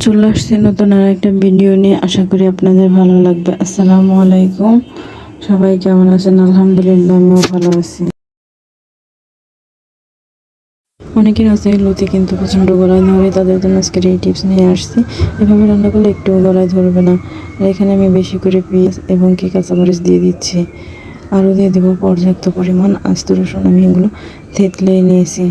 চলে আসছে নতুন আর একটা ভিডিও নিয়ে। আশা করি আপনাদের ভালো লাগবে। আসসালামু আলাইকুম, সবাই কেমন আছেন? আলহামদুলিল্লাহ, আমিও ভালো আছি। অনেকের আছে লতি কিন্তু প্রচণ্ড গলায় ধরে, তাদের জন্য আজকের এই টিপস নিয়ে আসছি। এভাবে রান্না করলে একটু গলায় ধরবে না। আর এখানে আমি বেশি করে পেঁয়াজ এবং কাঁচামরিচ দিয়ে দিচ্ছি। আরও দিয়ে দেবো পর্যাপ্ত পরিমাণ আস্ত রসুন। আমি এগুলো থেতলে নিয়েছি।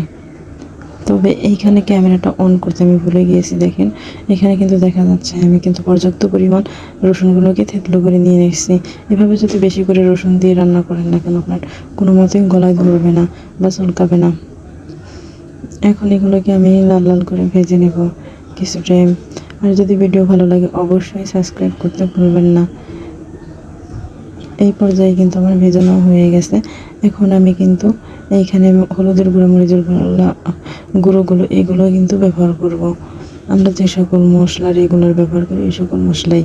তবে এইখানে ক্যামেরাটা অন করতে আমি ভুলে গিয়েছি। দেখেন, এখানে কিন্তু দেখা যাচ্ছে আমি কিন্তু পর্যাপ্ত পরিমাণ রসুনগুলোকে থেতলো করে নিয়ে এসেছি। এভাবে যদি বেশি করে রসুন দিয়ে রান্না করেন না কেন, আপনার কোনো মতেই গলায় ধরবে না বা চুলকাবে না। এখন এগুলোকে আমি লাল লাল করে ভেজে নেব কিছু টাইম। আর যদি ভিডিও ভালো লাগে অবশ্যই সাবস্ক্রাইব করতে ভুলবেন না। এই পর্যায়ে কিন্তু আমার ভেজানো হয়ে গেছে। এখন আমি কিন্তু এইখানে হলুদের গুঁড়ো, মরিচের গুঁড়োগুলো এগুলো কিন্তু ব্যবহার করব। আমরা যে সকল মশলা রেগুলার ব্যবহার করি এই সকল মশলাই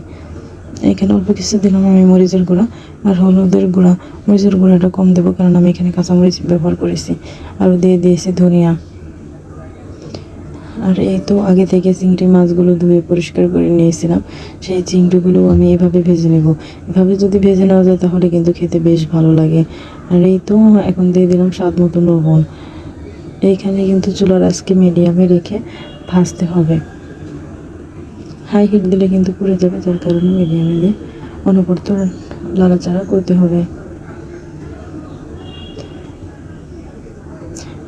এখানে অল্প কিছু দিলাম আমি মরিচের গুঁড়া আর হলুদের গুঁড়া। মরিচের গুঁড়াটা কম দেবো, কারণ আমি এখানে কাঁচামরিচ ব্যবহার করেছি। আরও দিয়ে দিয়েছি ধনিয়া। আর এই তো আগে থেকে চিংড়ি মাছগুলো ধুয়ে পরিষ্কার করে নিয়েছিলাম, সেই চিংড়িগুলো আমি এভাবে ভেজে নেব। এভাবে যদি ভেজে নেওয়া যায় তাহলে কিন্তু খেতে বেশ ভালো লাগে। আর এই তো এখন দিয়ে দিলাম স্বাদ মতো লবণ। এইখানে কিন্তু চুলার আঁচকে মিডিয়ামে রেখে ভাজতে হবে। হাই হিট দিলে কিন্তু পুড়ে যাবে, যার কারণে মিডিয়ামে দিয়ে অনবরত নাড়াচাড়া করতে হবে।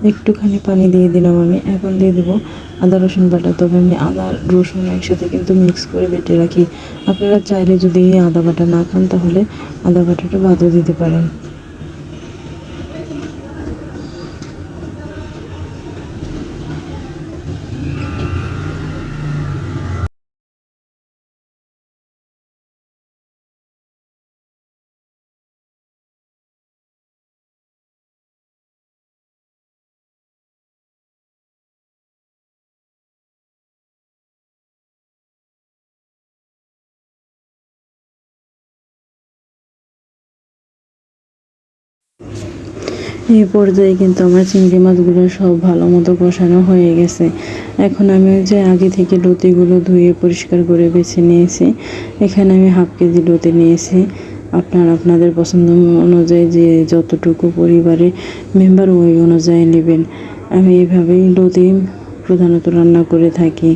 একটুখানি পানি দিয়ে দিলাম আমি। এখন দিয়ে দেবো আদা রসুন বাটা। তবে আমি আদা রসুন একসাথে কিন্তু মিক্স করে বেটে রাখি। আপনারা চাইলে যদি আদা বাটা না খান তাহলে আদা বাটাটা বাদও দিতে পারেন। এই পর্যায়ে কিন্তু আমার চিংড়ি মাছগুলো সব ভালো মতো কষানো হয়ে গেছে। এখন আমি যে আগে থেকে লতিগুলো ধুয়ে পরিষ্কার করে বেছে নিয়েছি, এখানে আমি হাফ কেজি লতি নিয়েছি। আপনারা আপনাদের পছন্দ অনুযায়ী যে যতটুকু পরিবারে মেম্বার ওই অনুযায়ী নেবেন। আমি এইভাবেই লতি প্রধানত রান্না করে থাকি।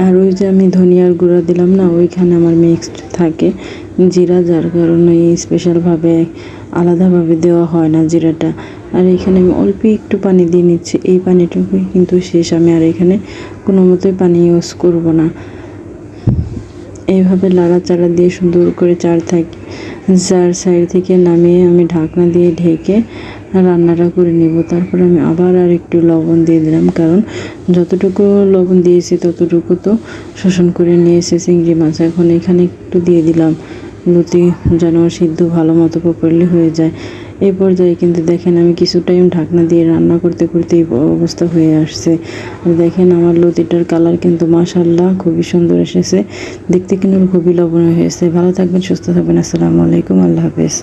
আর ওই যে আমি ধনিয়ার গুঁড়া দিলাম না, ওইখানে আমার মিক্সড থাকে জিরা, যার কারণে স্পেশালভাবে আলাদাভাবে দেওয়া হয় না জিরাটা। আর এখানে আমি অল্প একটু পানি দিয়ে নিচ্ছি। এই পানিটুকুই কিন্তু শেষ, আমি আর এখানে কোনো মতোই পানি ইউজ করব না। এইভাবে লাড়াচাড়া দিয়ে সুন্দর করে চার সাইড থেকে নামিয়ে আমি ঢাকনা দিয়ে ঢেকে রান্নাটা করে নেব। তারপর আমি আবার আর একটু লবণ দিয়ে দিলাম, কারণ যতটুকু লবণ দিয়েছি ততটুকু তো শোষণ করে নিয়েছে চিংড়ি মাছ। এখন এখানে একটু দিয়ে দিলাম লতি, যেন সিদ্ধ ভালো মতো প্রপারলি হয়ে যায়। এই পর্যায়ে কিন্তু দেখেন আমি কিছু টাইম ঢাকনা দিয়ে রান্না করতে করতে এই অবস্থা হয়ে আসছে। দেখেন আমার লতিটার কালার কিন্তু মাশাআল্লাহ খুবই সুন্দর এসেছে, দেখতে কিন্তু খুবই লবণীয় হয়েছে। ভালো থাকবেন, সুস্থ থাকবেন। আসসালামু আলাইকুম, আল্লাহ হাফেজ।